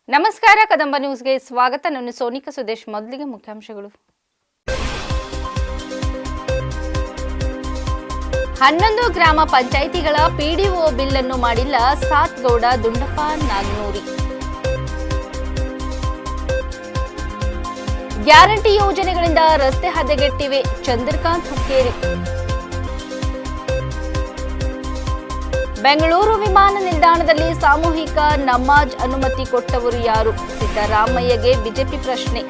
ನಮಸ್ಕಾರ, ಕದಂಬ ನ್ಯೂಸ್ಗೆ ಸ್ವಾಗತ. ನಾನು ಸೋನಿಕಾ ಸುದೇಶ್. ಮೊದಲಿಗೆ ಮುಖ್ಯಾಂಶಗಳು. 11 ಗ್ರಾಮ ಪಂಚಾಯಿತಿಗಳ ಪಿಡಿಒ ಬಿಲ್ ಅನ್ನು ಮಾಡಿಲ್ಲ ಸಾತ್ಗೌಡ ದುಂಡಪ್ಪ ನಾಗನೂರಿ. ಗ್ಯಾರಂಟಿ ಯೋಜನೆಗಳಿಂದ ರಸ್ತೆ ಹದಗೆಟ್ಟಿವೆ ಚಂದ್ರಕಾಂತ್ ಹುಕ್ಕೇರಿ. ಬೆಂಗಳೂರು ವಿಮಾನ ನಿಲ್ದಾಣದಲ್ಲಿ ಸಾಮೂಹಿಕ ನಮಾಜ್ ಅನುಮತಿ ಕೊಟ್ಟವರು ಯಾರು? ಸಿದ್ದರಾಮಯ್ಯಗೆ ಬಿಜೆಪಿ ಪ್ರಶ್ನೆ.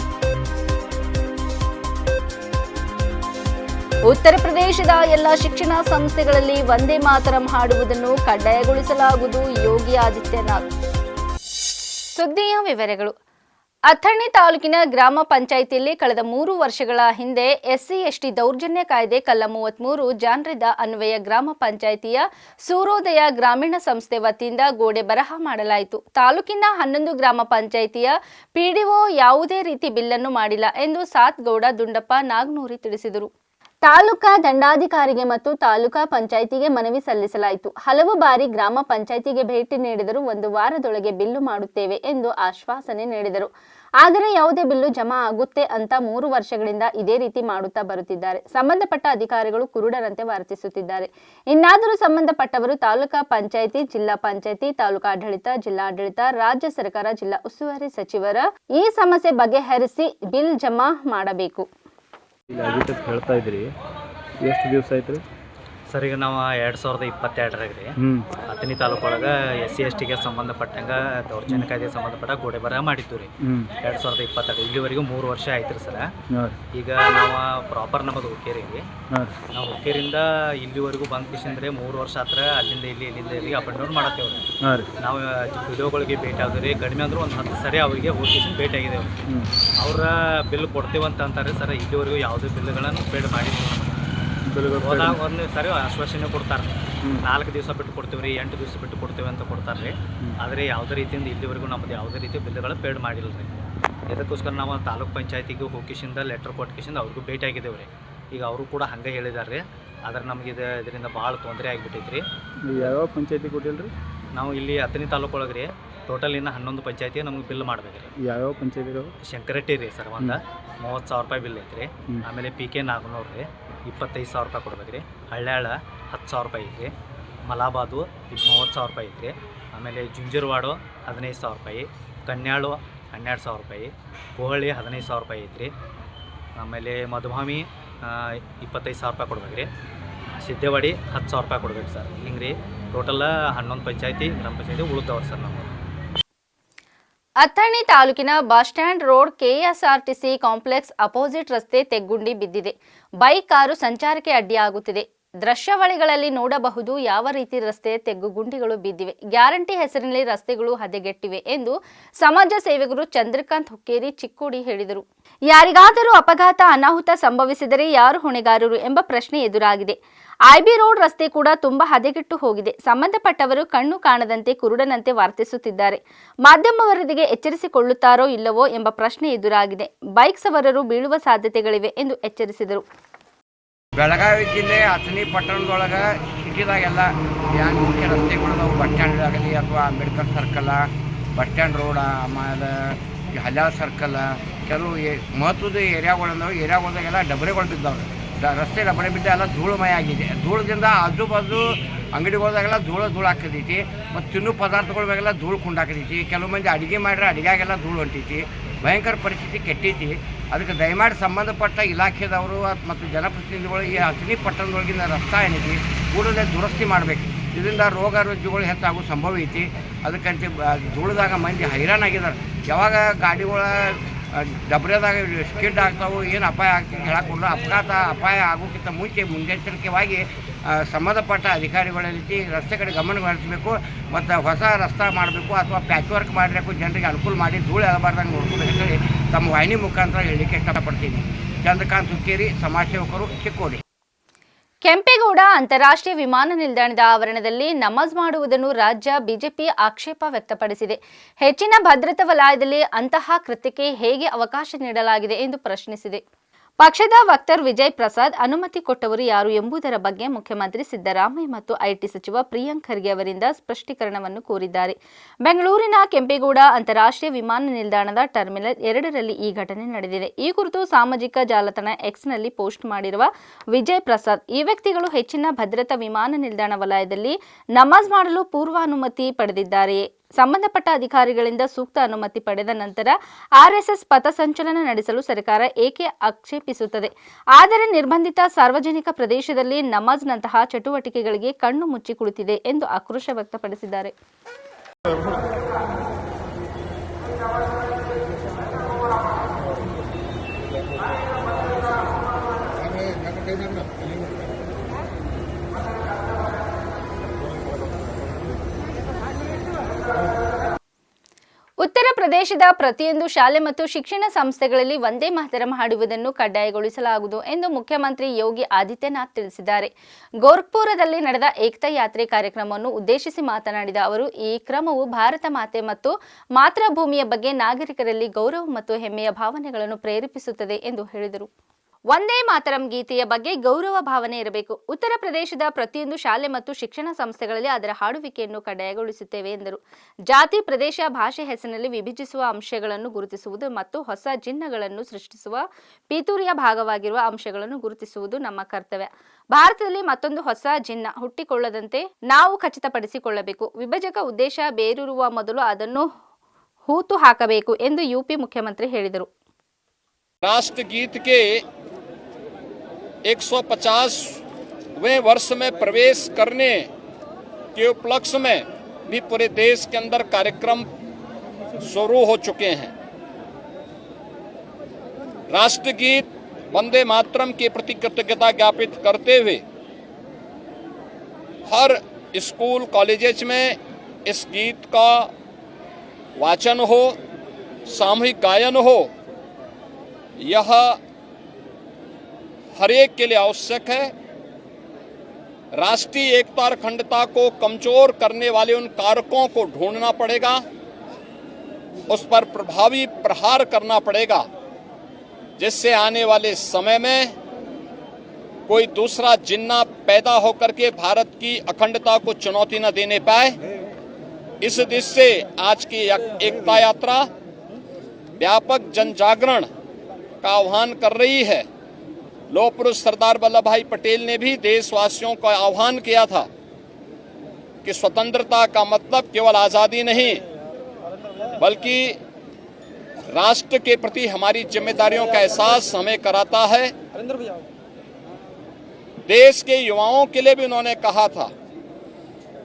ಉತ್ತರ ಪ್ರದೇಶದ ಎಲ್ಲ ಶಿಕ್ಷಣ ಸಂಸ್ಥೆಗಳಲ್ಲಿ ವಂದೇ ಮಾತರಂ ಹಾಡುವುದನ್ನು ಕಡ್ಡಾಯಗೊಳಿಸಲಾಗುವುದು ಯೋಗಿ ಆದಿತ್ಯನಾಥ್. ಸುದ್ದಿಯ ವಿವರಗಳು. ಅಥಣಿ ತಾಲೂಕಿನ ಗ್ರಾಮ ಪಂಚಾಯಿತಿಯಲ್ಲಿ ಕಳೆದ 3 ವರ್ಷಗಳ ಹಿಂದೆ ಎಸ್ಸಿ ಎಸ್ಟಿ ದೌರ್ಜನ್ಯ ಕಾಯ್ದೆ ಕಲ್ಲ 33 ಜಾನ್ರಿದ ಅನ್ವಯ ಗ್ರಾಮ ಪಂಚಾಯಿತಿಯ ಸೂರ್ಯೋದಯ ಗ್ರಾಮೀಣ ಸಂಸ್ಥೆ ವತಿಯಿಂದ ಗೋಡೆ ಬರಹ ಮಾಡಲಾಯಿತು. ತಾಲೂಕಿನ 11 ಗ್ರಾಮ ಪಂಚಾಯಿತಿಯ ಪಿಡಿಒ ಯಾವುದೇ ರೀತಿ ಬಿಲ್ಲನ್ನು ಮಾಡಿಲ್ಲ ಎಂದು ಸಾತ್ಗೌಡ ದುಂಡಪ್ಪ ನಾಗನೂರಿ ತಿಳಿಸಿದರು. ತಾಲೂಕಾ ದಂಡಾಧಿಕಾರಿಗೆ ಮತ್ತು ತಾಲೂಕಾ ಪಂಚಾಯಿತಿಗೆ ಮನವಿ ಸಲ್ಲಿಸಲಾಯಿತು. ಹಲವು ಬಾರಿ ಗ್ರಾಮ ಪಂಚಾಯಿತಿಗೆ ಭೇಟಿ ನೀಡಿದರೂ 1 ವಾರದೊಳಗೆ ಬಿಲ್ಲು ಮಾಡುತ್ತೇವೆ ಎಂದು ಆಶ್ವಾಸನೆ ನೀಡಿದರು. ಆದರೆ ಯಾವುದೇ ಬಿಲ್ಲು ಜಮಾ ಆಗುತ್ತೆ ಅಂತ 3 ವರ್ಷಗಳಿಂದ ಇದೇ ರೀತಿ ಮಾಡುತ್ತಾ ಬರುತ್ತಿದ್ದಾರೆ. ಸಂಬಂಧಪಟ್ಟ ಅಧಿಕಾರಿಗಳು ಕುರುಡರಂತೆ ವರ್ತಿಸುತ್ತಿದ್ದಾರೆ. ಇನ್ನಾದರೂ ಸಂಬಂಧಪಟ್ಟವರು ತಾಲೂಕಾ ಪಂಚಾಯಿತಿ, ಜಿಲ್ಲಾ ಪಂಚಾಯಿತಿ, ತಾಲೂಕಾಡಳಿತ, ಜಿಲ್ಲಾಡಳಿತ, ರಾಜ್ಯ ಸರ್ಕಾರ, ಜಿಲ್ಲಾ ಉಸ್ತುವಾರಿ ಸಚಿವರ ಈ ಸಮಸ್ಯೆ ಬಗೆಹರಿಸಿ ಬಿಲ್ ಜಮಾ ಮಾಡಬೇಕು. ಹೇಳ್ತಾ ಇದ್ರಿ, ಎಷ್ಟು ದಿವಸ ಆಯ್ತು ಸರ್? ಈಗ ನಾವು 2022 ರೀ ಅಥಣಿ ತಾಲೂಕೊಳಗೆ SC STಗೆ ಸಂಬಂಧಪಟ್ಟಂಗೆ ದೌರ್ಜನ್ಯ ಕಾಯ್ದೆ ಸಂಬಂಧಪಟ್ಟ ಗೋಡೆ ಬರಹ ಮಾಡಿದ್ದು ರೀ 2022. ಇಲ್ಲಿವರೆಗೂ 3 ವರ್ಷ ಆಯ್ತು ರೀ ಸರ್. ಈಗ ನಾವು ಪ್ರಾಪರ್ ನಮ್ಮದು ಹುಕ್ಕೇರಿ ರೀ. ನಾವು ಹುಕ್ಕೇರಿಂದ ಇಲ್ಲಿವರೆಗೂ ಬಂದ್ಕಿಸಂದ್ರೆ 3 ವರ್ಷ ಹತ್ರ ಅಲ್ಲಿಂದ ಇಲ್ಲಿ ಅಪ್ ಆ್ಯಂಡ್ ಡೌನ್ ಮಾಡತ್ತೇವೆ ರೀ. ನಾವು ವಿಡಿಯೋಗಳಿಗೆ ಭೇಟಿ ಆದ್ರಿ, ಕಡಿಮೆ ಅಂದ್ರೆ ಒಂದು 10 ಸರಿ ಅವರಿಗೆ ಹೋಗಿಸಿ ಭೇಟಿ ಆಗಿದ್ದೇವೆ. ಅವರ ಬಿಲ್ ಕೊಡ್ತೇವಂತ ಅಂತಾರೆ ಸರ್. ಇಲ್ಲಿವರೆಗೂ ಯಾವುದೇ ಬಿಲ್ಗಳನ್ನು ಪೇಡ್ ಮಾಡಿಲ್ಲ. ಹೋದಾಗ ಒಂದು ಸರಿ ಆಶ್ವಾಸನೆ ಕೊಡ್ತಾರೆ, 4 ದಿವಸ ಬಿಟ್ಟು ಕೊಡ್ತೀವಿ ರೀ, 8 ದಿವಸ ಬಿಟ್ಟು ಕೊಡ್ತೇವೆ ಅಂತ ಕೊಡ್ತಾರೆ ರೀ. ಆದರೆ ಯಾವುದೇ ರೀತಿಯಿಂದ ಇಲ್ಲಿವರೆಗೂ ನಮ್ಮದು ಯಾವುದೇ ರೀತಿ ಬಿಲ್ಗಳು ಪೇಡ್ ಮಾಡಿಲ್ಲ ರೀ. ಇದಕ್ಕೋಸ್ಕರ ನಾವು ತಾಲೂಕ್ ಪಂಚಾಯತಿಗೆ ಹೋಗಿಸಿಂದ ಲೆಟ್ರ್ ಕೊಟ್ಕಿಸಿಂದ ಅವ್ರಿಗೂ ಭೇಟಿ ಆಗಿದ್ದೇವೆ ರೀ. ಈಗ ಅವರು ಕೂಡ ಹಂಗೆ ಹೇಳಿದ್ದಾರೆ ರೀ. ಆದರೆ ನಮಗೆ ಇದರಿಂದ ಭಾಳ ತೊಂದರೆ ಆಗಿಬಿಟ್ಟೈತೆ ರೀ. ಯಾವ ಪಂಚಾಯತಿ ಕೊಟ್ಟಿಲ್ಲ ರೀ? ನಾವು ಇಲ್ಲಿ ಅಥಣಿ ತಾಲೂಕೊಳಗೆ ರೀ ಟೋಟಲ್ ಇನ್ನು 11 ಪಂಚಾಯತಿ ನಮಗೆ ಬಿಲ್ ಮಾಡ್ಬೇಕು ರೀ. ಯಾವ ಪಂಚಾಯತಿ? ಶಂಕರಟ್ಟಿ ರೀ ಸರ್. ಒಂದು 30,000 ರೂಪಾಯಿ ಬಿಲ್ ಐತೆ ರೀ. ಆಮೇಲೆ PK ನಾಗನೂರು ರೀ 25,000 ರೂಪಾಯಿ ಕೊಡ್ಬೇಕು ರೀ. ಹಳ್ಳ್ಯಾಳ 10,000 ರೂಪಾಯಿ ಐತೆ ರೀ. ಮಲಾಬಾದು 30,000 ರೂಪಾಯಿ ಐತೆ ರೀ. ಆಮೇಲೆ ಜುಂಜುರವಾಡು 15,000 ರೂಪಾಯಿ. ಕನ್ಯಾಳು 12,000 ರೂಪಾಯಿ. ಕೋಹಳ್ಳಿ 15,000 ರೂಪಾಯಿ ಐತೆ ರೀ. ಆಮೇಲೆ ಮಧುಭಾಮಿ 25,000 ರೂಪಾಯಿ ಕೊಡ್ಬೇಕು ರೀ. ಸಿದ್ದೇವಾಡಿ 10,000 ರೂಪಾಯಿ ಕೊಡ್ಬೇಕು ಸರ್. ಹಿಂಗೆ ರೀ ಟೋಟಲ್ 11 ಪಂಚಾಯತಿ ಗ್ರಾಮ ಪಂಚಾಯತಿ ಉಳಿದವ್ರು ಸರ್. ನಮ್ಮ ಅಥಣಿ ತಾಲೂಕಿನ bus stand road KSRTC complex opposite ರಸ್ತೆ ತೆಗ್ಗುಂಡಿ ಬಿದ್ದಿದೆ. ಬೈಕ್, ಕಾರು ಸಂಚಾರಕ್ಕೆ ಅಡ್ಡಿಯಾಗುತ್ತಿದೆ. ದೃಶ್ಯಾವಳಿಗಳಲ್ಲಿ ನೋಡಬಹುದು ಯಾವ ರೀತಿ ರಸ್ತೆ ತೆಗ್ಗುಗುಂಡಿಗಳು ಬಿದ್ದಿವೆ. ಗ್ಯಾರಂಟಿ ಹೆಸರಿನಲ್ಲಿ ರಸ್ತೆಗಳು ಹದಗೆಟ್ಟಿವೆ ಎಂದು ಸಮಾಜ ಸೇವಕರು ಚಂದ್ರಕಾಂತ್ ಹುಕ್ಕೇರಿ ಚಿಕ್ಕೋಡಿ ಹೇಳಿದರು. ಯಾರಿಗಾದರೂ ಅಪಘಾತ, ಅನಾಹುತ ಸಂಭವಿಸಿದರೆ ಯಾರು ಹೊಣೆಗಾರರು ಎಂಬ ಪ್ರಶ್ನೆ ಎದುರಾಗಿದೆ. IB ರೋಡ್ ರಸ್ತೆ ಕೂಡ ತುಂಬಾ ಹದಗೆಟ್ಟು ಹೋಗಿದೆ. ಸಂಬಂಧಪಟ್ಟವರು ಕಣ್ಣು ಕಾಣದಂತೆ ಕುರುಡನಂತೆ ವರ್ತಿಸುತ್ತಿದ್ದಾರೆ. ಮಾಧ್ಯಮ ವರದಿಗೆ ಎಚ್ಚರಿಸಿಕೊಳ್ಳುತ್ತಾರೋ ಇಲ್ಲವೋ ಎಂಬ ಪ್ರಶ್ನೆ ಎದುರಾಗಿದೆ. ಬೈಕ್ ಸವಾರರು ಬೀಳುವ ಸಾಧ್ಯತೆಗಳಿವೆ ಎಂದು ಎಚ್ಚರಿಸಿದರು. ಬೆಳಗಾವಿ ಜಿಲ್ಲೆ ಅಥಣಿ ಪಟ್ಟಣದೊಳಗೆ ಸಿಟಿದಾಗೆಲ್ಲ ಏನು ಮುಖ್ಯ ರಸ್ತೆಗಳು ಬಸ್ ಸ್ಟ್ಯಾಂಡ್ ಆಗಲಿ ಅಥವಾ ಅಂಬೇಡ್ಕರ್ ಸರ್ಕಲ, ಬಸ್ ಸ್ಟ್ಯಾಂಡ್ ರೋಡ, ಆಮೇಲೆ ಹಲ್ಯಾಳ ಸರ್ಕಲ್, ಕೆಲವು ಮಹತ್ವದ ಏರಿಯಾಗಳದಾಗೆಲ್ಲ ಡಬರೆಗಳು ಬಿದ್ದಾವೆ. ರಸ್ತೆ ಡಬರೆ ಬಿದ್ದ ಎಲ್ಲ ಧೂಳುಮಯ ಆಗಿದೆ. ಧೂಳದಿಂದ ಆಜು ಬಾಜು ಅಂಗಡಿಗಳದಾಗೆಲ್ಲ ಧೂಳು ಹಾಕತೈತಿ. ಮತ್ತು ತಿನ್ನೋ ಪದಾರ್ಥಗಳ ಮೇಲೆಲ್ಲ ಧೂಳು ಕುಂಡಾಕತೈತಿ. ಕೆಲವು ಮಂದಿ ಅಡುಗೆ ಮಾಡ್ರೆ ಅಡುಗೆಗೆಲ್ಲ ಧೂಳು ಹೊಂಟೈತಿ. ಭಯಂಕರ ಪರಿಸ್ಥಿತಿ ಕೆಟ್ಟೈತಿ. ಅದಕ್ಕೆ ದಯಮಾಡಿ ಸಂಬಂಧಪಟ್ಟ ಇಲಾಖೆದವರು ಮತ್ತು ಜನಪ್ರತಿನಿಧಿಗಳು ಈ ಅಥಣಿ ಪಟ್ಟಣದೊಳಗಿನ ರಸ್ತೆ ಏನೈತಿ ಕೂಡಲೇ ದುರಸ್ತಿ ಮಾಡಬೇಕು. ಇದರಿಂದ ರೋಗ ರುಜಿನಗಳು ಹೆಚ್ಚಾಗೋ ಸಂಭವ ಐತಿ. ಅದಕ್ಕಂತ ಧೂಳದಾಗ ಮಂದಿ ಹೈರಾಣಾಗಿದ್ದಾರೆ. ಯಾವಾಗ ಗಾಡಿಗಳ ಡಬ್ರೆದಾಗ ಸ್ಕಿಡ್ ಆಗ್ತಾವೆ, ಏನು ಅಪಾಯ ಆಗ್ತದೆ ಹೇಳಕ್ಕೊಂಡು ಅಪಾಯ ಆಗೋಕ್ಕಿಂತ ಮುಂಚೆ ಮುನ್ನೆಚ್ಚರಿಕೆವಾಗಿ ಸಂಬಂಧಪಟ್ಟ ಅಧಿಕಾರಿಗಳಲ್ಲಿ ರಸ್ತೆ ಕಡೆ ಗಮನ ಹರಿಸಬೇಕು. ಮತ್ತು ಹೊಸ ರಸ್ತೆ ಮಾಡಬೇಕು ಅಥವಾ ಪ್ಯಾಚ್ ವರ್ಕ್ ಮಾಡಬೇಕು, ಜನರಿಗೆ ಅನುಕೂಲ ಮಾಡಿ ಧೂಳು ಎಳಬಾರ್ದಂಗೆ ನೋಡ್ಕೋಬೇಕಂತೇಳಿ ತಮ್ಮ ವಾಹಿನಿ ಮುಖಾಂತರ ಹೇಳಲಿಕ್ಕೆ ಇಷ್ಟಪಡ್ತೀನಿ. ಚಂದ್ರಕಾಂತ್ ಹುಕ್ಕೇರಿ, ಸಮಾಜ ಸೇವಕರು, ಚಿಕ್ಕೋಡಿ. ಕೆಂಪೇಗೌಡ ಅಂತಾರಾಷ್ಟ್ರೀಯ ವಿಮಾನ ನಿಲ್ದಾಣದ ಆವರಣದಲ್ಲಿ ನಮಾಜ್ ಮಾಡುವುದನ್ನು ರಾಜ್ಯ ಬಿಜೆಪಿ ಆಕ್ಷೇಪ ವ್ಯಕ್ತಪಡಿಸಿದೆ. ಹೆಚ್ಚಿನ ಭದ್ರತಾ ವಲಯದಲ್ಲಿ ಅಂತಹ ಕೃತ್ಯಕ್ಕೆ ಹೇಗೆ ಅವಕಾಶ ನೀಡಲಾಗಿದೆ ಎಂದು ಪ್ರಶ್ನಿಸಿದೆ. ಪಕ್ಷದ ವಕ್ತಾರ್ ವಿಜಯ್ ಪ್ರಸಾದ್ ಅನುಮತಿ ಕೊಟ್ಟವರು ಯಾರು ಎಂಬುದರ ಬಗ್ಗೆ ಮುಖ್ಯಮಂತ್ರಿ ಸಿದ್ದರಾಮಯ್ಯ ಮತ್ತು ಐಟಿ ಸಚಿವ ಪ್ರಿಯಾಂಕ್ ಖರ್ಗೆ ಅವರಿಂದ ಸ್ಪಷ್ಟೀಕರಣವನ್ನು ಕೋರಿದ್ದಾರೆ. ಬೆಂಗಳೂರಿನ ಕೆಂಪೇಗೌಡ ಅಂತಾರಾಷ್ಟ್ರೀಯ ವಿಮಾನ ನಿಲ್ದಾಣದ ಟರ್ಮಿನಲ್ 2ರಲ್ಲಿ ಈ ಘಟನೆ ನಡೆದಿದೆ. ಈ ಕುರಿತು ಸಾಮಾಜಿಕ ಜಾಲತಾಣ ಎಕ್ಸ್ನಲ್ಲಿ ಪೋಸ್ಟ್ ಮಾಡಿರುವ ವಿಜಯ್ ಪ್ರಸಾದ್, ಈ ವ್ಯಕ್ತಿಗಳು ಹೆಚ್ಚಿನ ಭದ್ರತಾ ವಿಮಾನ ನಿಲ್ದಾಣ ವಲಯದಲ್ಲಿ ನಮಾಜ್ ಮಾಡಲು ಪೂರ್ವಾನುಮತಿ ಪಡೆದಿದ್ದಾರೆಯೇ? ಸಂಬಂಧಪಟ್ಟ ಅಧಿಕಾರಿಗಳಿಂದ ಸೂಕ್ತ ಅನುಮತಿ ಪಡೆದ ನಂತರ ಆರ್ಎಸ್ಎಸ್ ಪಥಸಂಚಲನ ನಡೆಸಲು ಸರ್ಕಾರ ಏಕೆ ಆಕ್ಷೇಪಿಸುತ್ತದೆ? ಆದರೆ ನಿರ್ಬಂಧಿತ ಸಾರ್ವಜನಿಕ ಪ್ರದೇಶದಲ್ಲಿ ನಮಾಜ್ನಂತಹ ಚಟುವಟಿಕೆಗಳಿಗೆ ಕಣ್ಣು ಮುಚ್ಚಿ ಕುಳಿತಿದೆ ಎಂದು ಆಕ್ರೋಶ ವ್ಯಕ್ತಪಡಿಸಿದ್ದಾರೆ. ಉತ್ತರ ಪ್ರದೇಶದ ಪ್ರತಿಯೊಂದು ಶಾಲೆ ಮತ್ತು ಶಿಕ್ಷಣ ಸಂಸ್ಥೆಗಳಲ್ಲಿ ವಂದೇ ಮಾತರಂ ಹಾಡುವುದನ್ನು ಕಡ್ಡಾಯಗೊಳಿಸಲಾಗುವುದು ಎಂದು ಮುಖ್ಯಮಂತ್ರಿ ಯೋಗಿ ಆದಿತ್ಯನಾಥ್ ತಿಳಿಸಿದ್ದಾರೆ. ಗೋರಖ್ಪುರದಲ್ಲಿ ನಡೆದ ಏಕತಾ ಯಾತ್ರೆ ಕಾರ್ಯಕ್ರಮವನ್ನು ಉದ್ದೇಶಿಸಿ ಮಾತನಾಡಿದ ಅವರು, ಈ ಕ್ರಮವು ಭಾರತ ಮಾತೆ ಮತ್ತು ಮಾತೃಭೂಮಿಯ ಬಗ್ಗೆ ನಾಗರಿಕರಲ್ಲಿ ಗೌರವ ಮತ್ತು ಹೆಮ್ಮೆಯ ಭಾವನೆಗಳನ್ನು ಪ್ರೇರೇಪಿಸುತ್ತದೆ ಎಂದು ಹೇಳಿದರು. ವಂದೇ ಮಾತರಂ ಗೀತೆಯ ಬಗ್ಗೆ ಗೌರವ ಭಾವನೆ ಇರಬೇಕು. ಉತ್ತರ ಪ್ರದೇಶದ ಪ್ರತಿಯೊಂದು ಶಾಲೆ ಮತ್ತು ಶಿಕ್ಷಣ ಸಂಸ್ಥೆಗಳಲ್ಲಿ ಅದರ ಹಾಡುವಿಕೆಯನ್ನು ಕಡ್ಡಾಯಗೊಳಿಸುತ್ತೇವೆ ಎಂದರು. ಜಾತಿ, ಪ್ರದೇಶ, ಭಾಷೆ ಹೆಸರಿನಲ್ಲಿ ವಿಭಜಿಸುವ ಅಂಶಗಳನ್ನು ಗುರುತಿಸುವುದು ಮತ್ತು ಹೊಸ ಚಿಹ್ನೆಗಳನ್ನು ಸೃಷ್ಟಿಸುವ ಪಿತೂರಿಯ ಭಾಗವಾಗಿರುವ ಅಂಶಗಳನ್ನು ಗುರುತಿಸುವುದು ನಮ್ಮ ಕರ್ತವ್ಯ. ಭಾರತದಲ್ಲಿ ಮತ್ತೊಂದು ಹೊಸ ಚಿಹ್ನೆ ಹುಟ್ಟಿಕೊಳ್ಳದಂತೆ ನಾವು ಖಚಿತಪಡಿಸಿಕೊಳ್ಳಬೇಕು. ವಿಭಜಕ ಉದ್ದೇಶ ಬೇರೂರುವ ಮೊದಲು ಅದನ್ನು ಹೂತು ಹಾಕಬೇಕು ಎಂದು ಯುಪಿ ಮುಖ್ಯಮಂತ್ರಿ ಹೇಳಿದರು. राष्ट्रगीत के 150वें वर्ष में प्रवेश करने के उपलक्ष्य में भी पूरे देश के अंदर कार्यक्रम शुरू हो चुके हैं. राष्ट्रगीत वंदे मातरम के प्रति कृतज्ञता ज्ञापित करते हुए हर स्कूल कॉलेजेस में इस गीत का वाचन हो, सामूहिक गायन हो, यह हर एक के लिए आवश्यक है. राष्ट्रीय एकता और अखंडता को कमजोर करने वाले उन कारकों को ढूंढना पड़ेगा, उस पर प्रभावी प्रहार करना पड़ेगा, जिससे आने वाले समय में कोई दूसरा जिन्ना पैदा होकर के भारत की अखंडता को चुनौती न देने पाए. इस दिशा से आज की एकता यात्रा व्यापक जन जागरण का आह्वान कर रही है. लौह पुरुष सरदार वल्लभ भाई पटेल ने भी देशवासियों का आह्वान किया था कि स्वतंत्रता का मतलब केवल आज़ादी नहीं, बल्कि राष्ट्र के प्रति हमारी जिम्मेदारियों का एहसास हमें कराता है. देश के युवाओं के लिए भी उन्होंने कहा था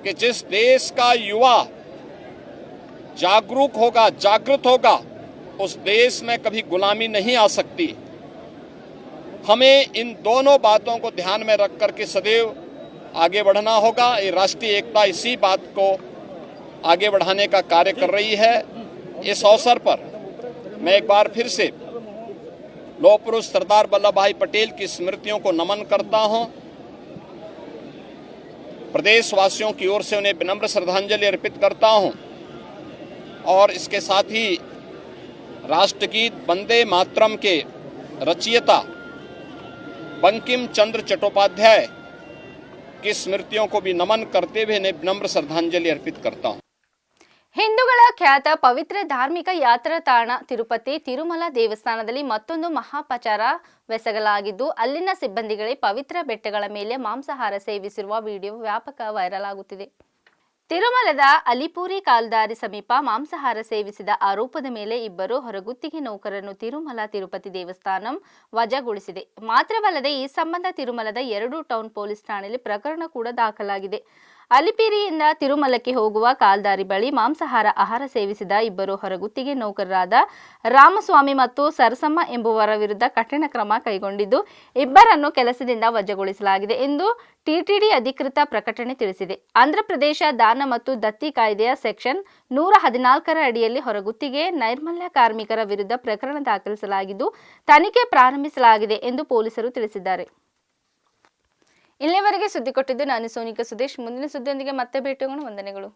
कि जिस देश का युवा जागरूक होगा, जागृत होगा, उस देश में कभी गुलामी नहीं आ सकती. हमें इन दोनों बातों को ध्यान में रख करके सदैव आगे बढ़ना होगा. ये राष्ट्रीय एकता इसी बात को आगे बढ़ाने का कार्य कर रही है. इस अवसर पर मैं एक बार फिर से लौह पुरुष सरदार वल्लभ भाई पटेल की स्मृतियों को नमन करता हूं. प्रदेशवासियों की ओर से उन्हें विनम्र श्रद्धांजलि अर्पित करता हूं और इसके साथ ही राष्ट्रगीत वंदे मातरम के रचयिता बंकिम चंद्र चट्टोपाध्याय की स्मृतियों को भी नमन करते हुए उन्हें विनम्र श्रद्धांजलि अर्पित करता हूं. ಹಿಂದೂಗಳ ಖ್ಯಾತ ಪವಿತ್ರ ಧಾರ್ಮಿಕ ಯಾತ್ರಾ ತಾಣ ತಿರುಪತಿ ತಿರುಮಲ ದೇವಸ್ಥಾನದಲ್ಲಿ ಮತ್ತೊಂದು ಮಹಾಪಚಾರವೆಸಗಲಾಗಿದ್ದು, ಅಲ್ಲಿನ ಸಿಬ್ಬಂದಿಗಳೇ ಪವಿತ್ರ ಬೆಟ್ಟಗಳ ಮೇಲೆ ಮಾಂಸಾಹಾರ ಸೇವಿಸಿರುವ ವಿಡಿಯೋ ವ್ಯಾಪಕ ವೈರಲ್ ಆಗುತ್ತಿದೆ. ತಿರುಮಲದ ಅಲಿಪುರಿ ಕಾಲ್ದಾರಿ ಸಮೀಪ ಮಾಂಸಾಹಾರ ಸೇವಿಸಿದ ಆರೋಪದ ಮೇಲೆ ಇಬ್ಬರು ಹೊರಗುತ್ತಿಗೆ ನೌಕರರನ್ನು ತಿರುಮಲ ತಿರುಪತಿ ದೇವಸ್ಥಾನ ವಜಾಗೊಳಿಸಿದೆ. ಮಾತ್ರವಲ್ಲದೆ ಈ ಸಂಬಂಧ ತಿರುಮಲದ 2 ಟೌನ್ ಪೊಲೀಸ್ ಠಾಣೆಯಲ್ಲಿ ಪ್ರಕರಣ ಕೂಡ ದಾಖಲಾಗಿದೆ. ಅಲಿಪಿರಿಯಿಂದ ತಿರುಮಲಕ್ಕೆ ಹೋಗುವ ಕಾಲ್ದಾರಿ ಬಳಿ ಮಾಂಸಾಹಾರ ಆಹಾರ ಸೇವಿಸಿದ ಇಬ್ಬರು ಹೊರಗುತ್ತಿಗೆ ನೌಕರರಾದ ರಾಮಸ್ವಾಮಿ ಮತ್ತು ಸರಸಮ್ಮ ಎಂಬುವರ ವಿರುದ್ಧ ಕಠಿಣ ಕ್ರಮ ಕೈಗೊಂಡಿದ್ದು, ಇಬ್ಬರನ್ನು ಕೆಲಸದಿಂದ ವಜಾಗೊಳಿಸಲಾಗಿದೆ ಎಂದು ಟಿಟಿಡಿ ಅಧಿಕೃತ ಪ್ರಕಟಣೆ ತಿಳಿಸಿದೆ. ಆಂಧ್ರಪ್ರದೇಶ ದಾನ ಮತ್ತು ದತ್ತಿ ಕಾಯ್ದೆಯ ಸೆಕ್ಷನ್ 114ರ ಅಡಿಯಲ್ಲಿ ಹೊರಗುತ್ತಿಗೆ ನೈರ್ಮಲ್ಯ ಕಾರ್ಮಿಕರ ವಿರುದ್ಧ ಪ್ರಕರಣ ದಾಖಲಿಸಲಾಗಿದ್ದು, ತನಿಖೆ ಪ್ರಾರಂಭಿಸಲಾಗಿದೆ ಎಂದು ಪೊಲೀಸರು ತಿಳಿಸಿದ್ದಾರೆ. ಇಲ್ಲಿವರೆಗೆ ಸುದ್ದಿ ಕೊಟ್ಟಿದ್ದು ನಾನು ಸೋನಿಕಾ ಸುದೇಶ್. ಮುಂದಿನ ಸುದ್ದಿಯೊಂದಿಗೆ ಮತ್ತೆ ಭೇಟಿಯಾಗೋಣ. ವಂದನೆಗಳು.